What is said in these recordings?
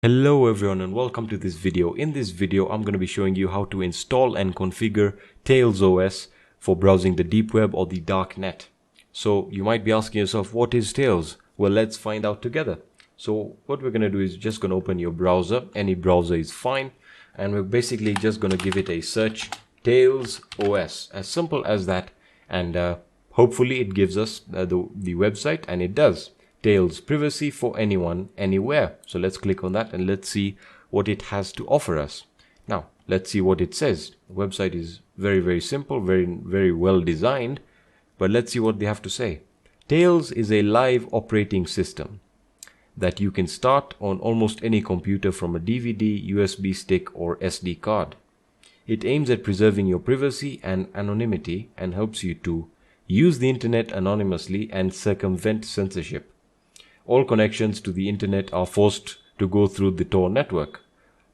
Hello everyone and welcome to this video. In this video I'm going to be showing you how to install and configure Tails OS for browsing the deep web or the dark net. So you might be asking yourself, what is Tails? Well, let's find out together. So what we're going to do is just going to open your browser. Any browser is fine, and we're basically just going to give it a search, Tails OS, as simple as that, and hopefully it gives us the website, and it does. Tails, privacy for anyone, anywhere. So let's click on that and let's see what it has to offer us. Now, let's see what it says. The website is very simple, very well designed, but let's see what they have to say. Tails is a live operating system that you can start on almost any computer from a DVD, USB stick, or SD card. It aims at preserving your privacy and anonymity and helps you to use the internet anonymously and circumvent censorship. All connections to the internet are forced to go through the Tor network.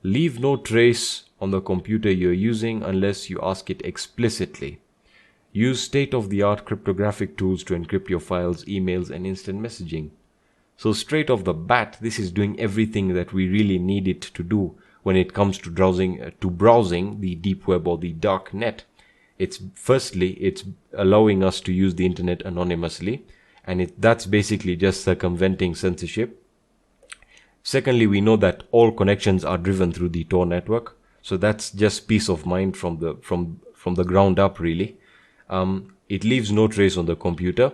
Leave no trace on the computer you're using unless you ask it explicitly. Use state-of-the-art cryptographic tools to encrypt your files, emails, and instant messaging. So straight off the bat, this is doing everything that we really need it to do when it comes to browsing the deep web or the dark net. It's allowing us to use the internet anonymously. And that's basically just circumventing censorship. Secondly, we know that all connections are driven through the Tor network, so that's just peace of mind from the ground up, really. It leaves no trace on the computer.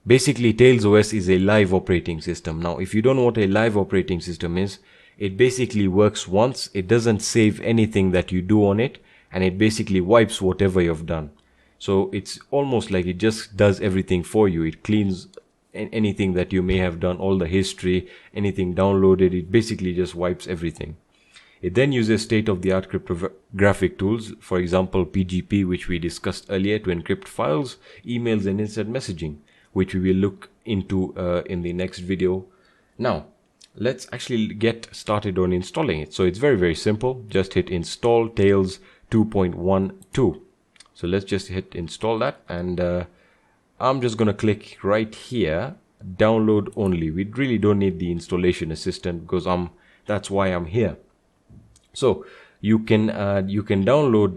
Basically, Tails OS is a live operating system. Now, if you don't know what a live operating system is, it basically works once. It doesn't save anything that you do on it, and it basically wipes whatever you've done. So it's almost like it just does everything for you. It cleans anything that you may have done, all the history, anything downloaded. It basically just wipes everything. It then uses state-of-the-art cryptographic tools, for example PGP, which we discussed earlier, to encrypt files, emails, and instant messaging, which we will look into in the next video. Now, let's actually get started on installing it. So it's very simple. Just hit install Tails 2.12. So let's just hit install that, and I'm just going to click right here, download only. We really don't need the installation assistant because that's why I'm here. So you can download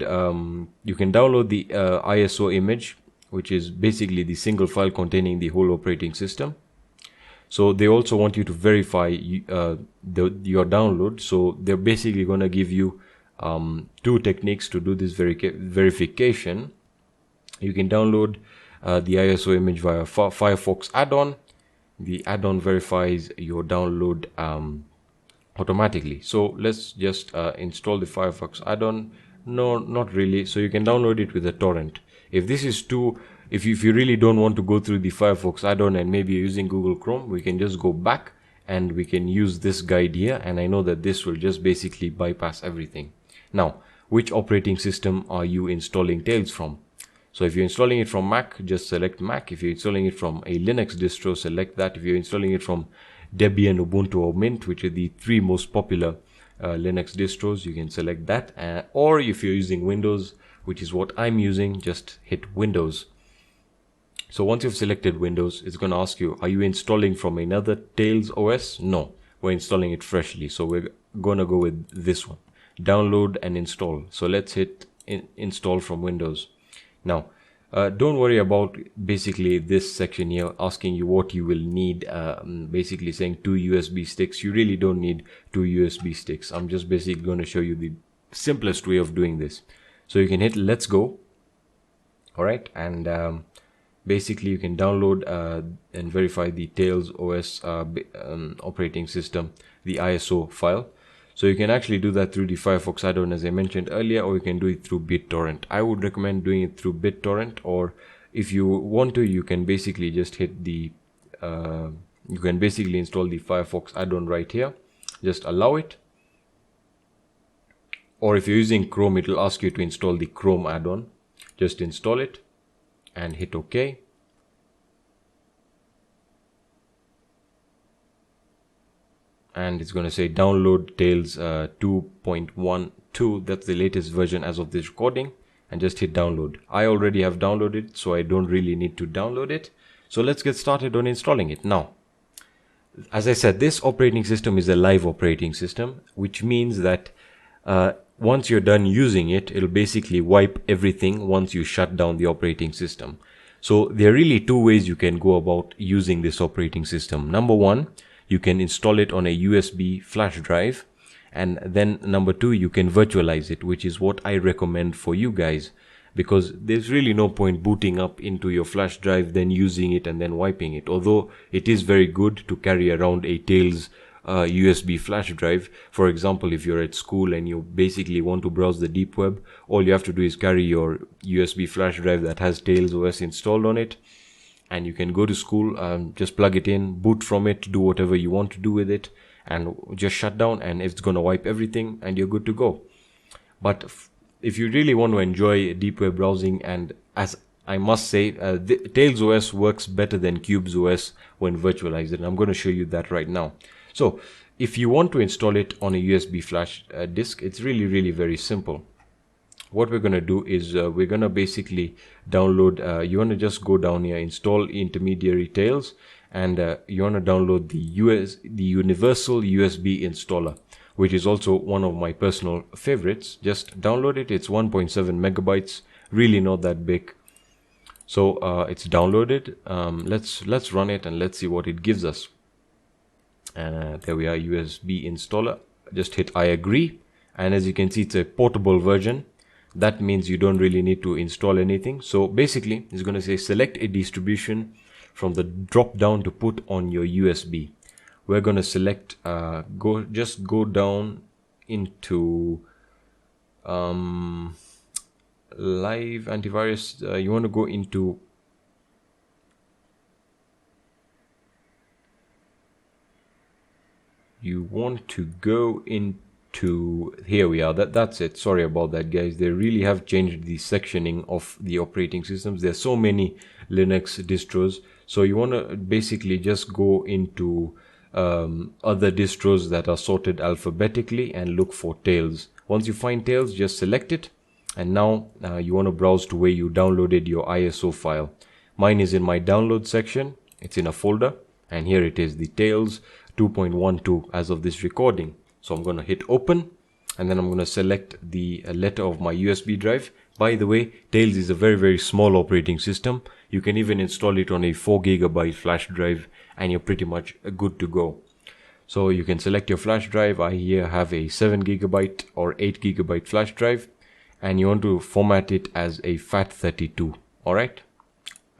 the ISO image, which is basically the single file containing the whole operating system. So they also want you to verify your download. So they're basically going to give you two techniques to do this verification. You can download the ISO image via Firefox add-on. The add-on verifies your download automatically. So let's just install the Firefox add-on. No, not really. So you can download it with a torrent. If you really don't want to go through the Firefox add-on and maybe you're using Google Chrome, we can just go back and we can use this guide here, and I know that this will just basically bypass everything. Now, which operating system are you installing Tails from? So if you're installing it from Mac, just select Mac. If you're installing it from a Linux distro, select that. If you're installing it from Debian, Ubuntu, or Mint, which are the three most popular Linux distros, you can select that. Or if you're using Windows, which is what I'm using, just hit Windows. So once you've selected Windows, it's going to ask you, are you installing from another Tails OS? No, we're installing it freshly. So we're going to go with this one. Download and install. So let's hit install from Windows. Now, don't worry about basically this section here asking you what you will need, basically saying 2 USB sticks. You really don't need 2 USB sticks. I'm just basically going to show you the simplest way of doing this. So you can hit let's go. Alright, and basically you can download and verify the Tails OS operating system, the ISO file. So you can actually do that through the Firefox add-on, as I mentioned earlier, or you can do it through BitTorrent. I would recommend doing it through BitTorrent, or if you want to, you can basically just hit the you can basically install the Firefox add-on right here. Just allow it. Or if you're using Chrome, it will ask you to install the Chrome add-on. Just install it and hit OK. And it's going to say download Tails 2.12. That's the latest version as of this recording, and just hit download. I already have downloaded, so I don't really need to download it. So let's get started on installing it. Now, as I said, this operating system is a live operating system, which means that once you're done using it, it'll basically wipe everything once you shut down the operating system. So there are really two ways you can go about using this operating system. Number one, you can install it on a USB flash drive, and then number two, you can virtualize it, which is what I recommend for you guys, because there's really no point booting up into your flash drive, then using it and then wiping it. Although it is very good to carry around a Tails USB flash drive. For example, if you're at school and you basically want to browse the deep web, all you have to do is carry your USB flash drive that has Tails OS installed on it, and you can go to school, just plug it in, boot from it, do whatever you want to do with it, and just shut down, and it's gonna wipe everything and you're good to go. But if you really want to enjoy deep web browsing, and as I must say, Tails OS works better than Qubes OS when virtualized, and I'm going to show you that right now. So if you want to install it on a USB flash disk, it's really very simple. What we're going to do is we're going to basically download, you want to just go down here, install intermediary Tails, and you want to download the Universal USB installer, which is also one of my personal favorites. Just download it. It's 1.7 megabytes, really not that big. So it's downloaded. Let's run it and let's see what it gives us. And there we are, USB installer. Just hit I agree, and as you can see, it's a portable version. That means you don't really need to install anything. So basically it's going to say select a distribution from the drop down to put on your USB. We're going to select just go down into live antivirus. You want to go into here we are. That's it. Sorry about that, guys. They really have changed the sectioning of the operating systems. There's so many Linux distros, so you want to basically just go into other distros that are sorted alphabetically and look for Tails. Once you find Tails, just select it, and now you want to browse to where you downloaded your ISO file. Mine is in my download section. It's in a folder, and here it is, the Tails 2.12 as of this recording. So I'm going to hit open, and then I'm going to select the letter of my USB drive. By the way, Tails is a very small operating system. You can even install it on a 4 GB flash drive, and you're pretty much good to go. So you can select your flash drive. I here have a 7 GB or 8 GB flash drive, and you want to format it as a FAT32. Alright,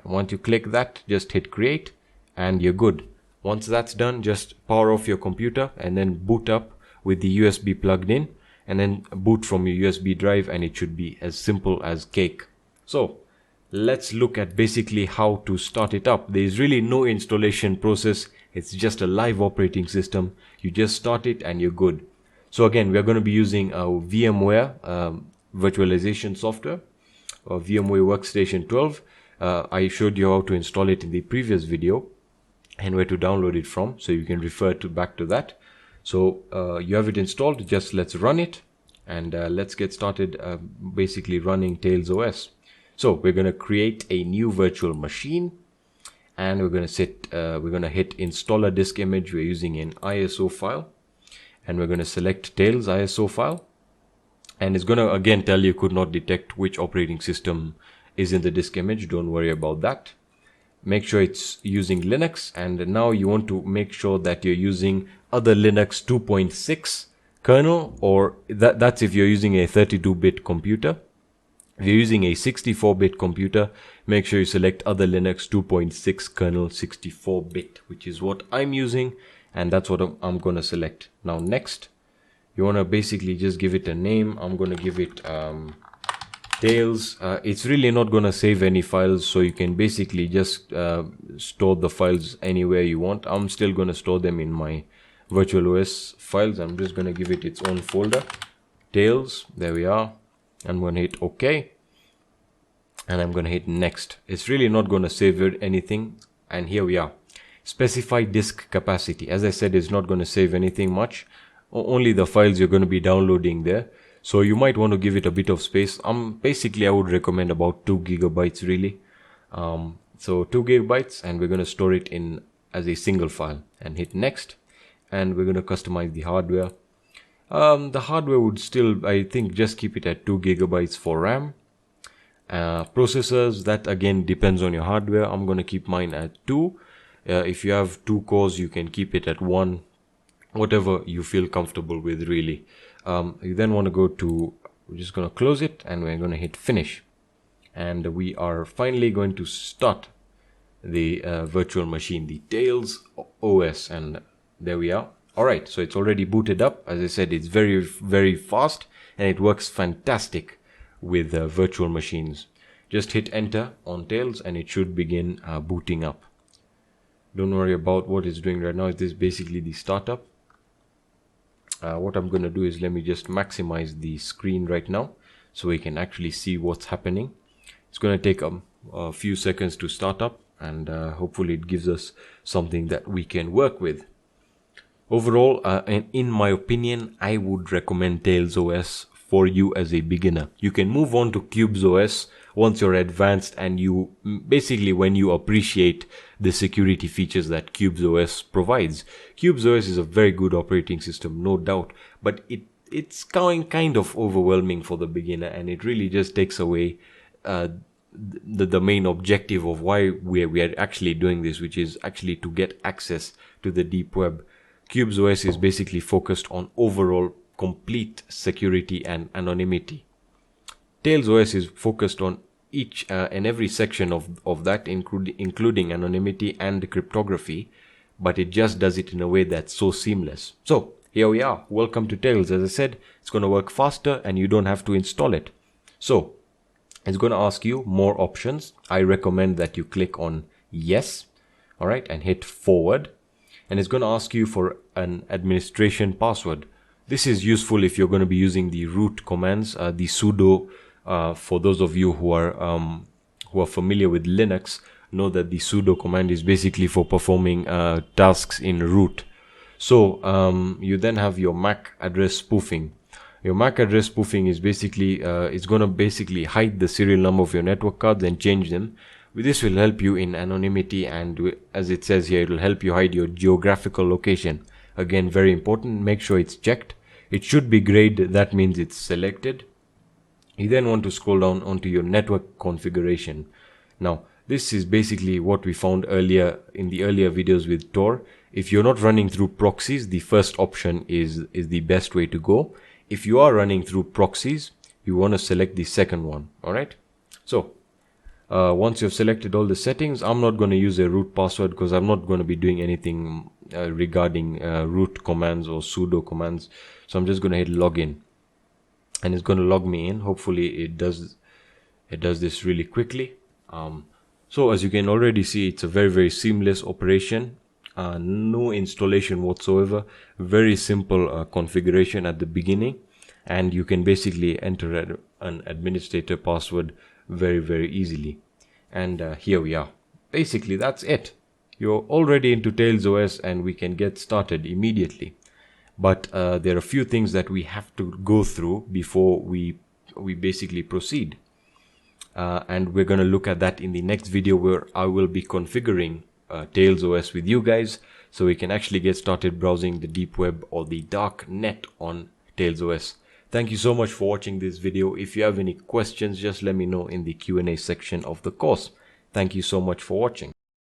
once you click that, just hit create and you're good. Once that's done, just power off your computer and then boot up with the USB plugged in, and then boot from your USB drive, and it should be as simple as cake. So let's look at basically how to start it up. There is really no installation process. It's just a live operating system. You just start it and you're good. So again, we are going to be using our VMware virtualization software, or VMware Workstation 12. I showed you how to install it in the previous video and where to download it from, so you can refer back to that. So you have it installed. Just let's run it, and let's get started basically running Tails OS. So we're going to create a new virtual machine, and we're going to hit installer disk image. We're using an ISO file, and we're going to select Tails ISO file, and it's going to again tell you could not detect which operating system is in the disk image. Don't worry about that. Make sure it's using Linux, and now you want to make sure that you're using other Linux 2.6 kernel, or that's if you're using a 32-bit computer. If you're using a 64-bit computer, make sure you select other Linux 2.6 kernel 64-bit, which is what I'm using, and that's what I'm going to select. Now next, you want to basically just give it a name. I'm going to give it Tails. It's really not going to save any files, so you can basically just store the files anywhere you want. I'm still going to store them in my VirtualOS files. I'm just going to give it its own folder, Tails. There we are. I'm going to hit OK, and I'm going to hit next. It's really not going to save anything, and here we are. Specify disk capacity. As I said, it's not going to save anything much, only the files you're going to be downloading there. So you might want to give it a bit of space. Basically I would recommend about 2 GB really. So 2 GB, and we're going to store it in as a single file, and hit next. And we're going to customize the hardware. The hardware would still, I think, just keep it at 2 GB for RAM. Processors, that again depends on your hardware. I'm going to keep mine at 2. If you have 2 cores, you can keep it at 1, whatever you feel comfortable with, really. You then want to go to, we're just going to close it, and we're going to hit finish. And we are finally going to start the virtual machine, the Tails OS, and there we are. Alright, so it's already booted up. As I said, it's very, very fast, and it works fantastic with virtual machines. Just hit enter on Tails and it should begin booting up. Don't worry about what it's doing right now. This is basically the startup. What I'm going to do is, let me just maximize the screen right now so we can actually see what's happening. It's going to take a few seconds to start up, and hopefully it gives us something that we can work with. Overall, and in my opinion, I would recommend Tails OS for you as a beginner. You can move on to Qubes OS once you're advanced, and you basically, when you appreciate the security features that Qubes OS provides. Qubes OS is a very good operating system, no doubt, but it's kind of overwhelming for the beginner, and it really just takes away the main objective of why we are actually doing this, which is actually to get access to the deep web. Qubes OS is basically focused on overall complete security and anonymity. Tails OS is focused on each and every section of that, including anonymity and cryptography, but it just does it in a way that's so seamless. So here we are. Welcome to Tails. As I said, it's going to work faster and you don't have to install it. So it's going to ask you more options. I recommend that you click on yes, all right, and hit forward. And it's going to ask you for an administration password. This is useful if you're going to be using the root commands, the sudo. For those of you who are familiar with Linux, know that the sudo command is basically for performing tasks in root. So you then have your MAC address spoofing. Your MAC address spoofing is basically it's going to basically hide the serial number of your network cards and change them. This will help you in anonymity, and as it says here, it will help you hide your geographical location. Again, very important. Make sure it's checked. It should be grayed. That means it's selected. You then want to scroll down onto your network configuration. Now, this is basically what we found earlier in the earlier videos with Tor. If you're not running through proxies, the first option is the best way to go. If you are running through proxies, you want to select the second one. All right. So once you've selected all the settings, I'm not going to use a root password because I'm not going to be doing anything regarding root commands or sudo commands. So I'm just going to hit login, and it's going to log me in. Hopefully it does this really quickly. So as you can already see, it's a very, very seamless operation. No installation whatsoever. Very simple configuration at the beginning, and you can basically enter an administrator password very, very easily. And here we are. Basically that's it. You're already into Tails OS and we can get started immediately. But there are a few things that we have to go through before we basically proceed. And we're going to look at that in the next video, where I will be configuring Tails OS with you guys, so we can actually get started browsing the deep web or the dark net on Tails OS. Thank you so much for watching this video. If you have any questions, just let me know in the Q&A section of the course. Thank you so much for watching.